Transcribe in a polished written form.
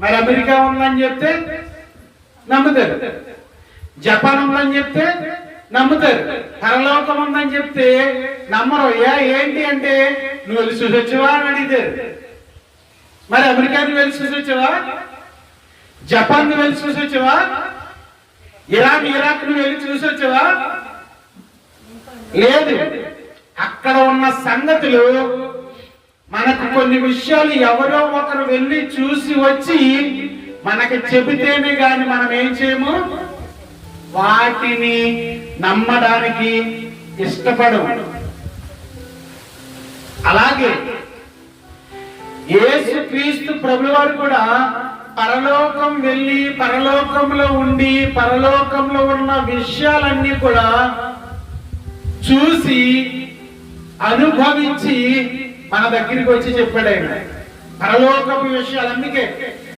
మరి అమెరికా ఉందని చెప్తే నమ్ముతారు, జపాన్ ఉందని చెప్తే నమ్ముతారు, పరలోకం ఉందని చెప్తే నమ్మరు. ఏంటి అంటే నువ్వు వెళ్ళి చూసి వచ్చావా అని అడిగారు. మరి అమెరికాని వెళ్ళి చూసి వచ్చావా, జపాన్ ను వెళ్ళి చూసి వచ్చావా, ఇరాక్ ను వెళ్ళి చూసి వచ్చావా? లేదు. అక్కడ ఉన్న సంగతులు మనకు కొన్ని విషయాలు ఎవరో ఒకరు వెళ్ళి చూసి వచ్చి మనకి చెబితేనే గాని మనం ఏం చేయము, వాటిని నమ్మడానికి ఇష్టపడము. అలాగే యేసుక్రీస్తు ప్రభువారు కూడా పరలోకం వెళ్ళి పరలోకంలో ఉండి పరలోకంలో ఉన్న విషయాలన్నీ కూడా చూసి అనుభవించి మన దగ్గరికి వచ్చి చెప్పాడు ఆయన పరలోకపు విషయాలు. అందుకే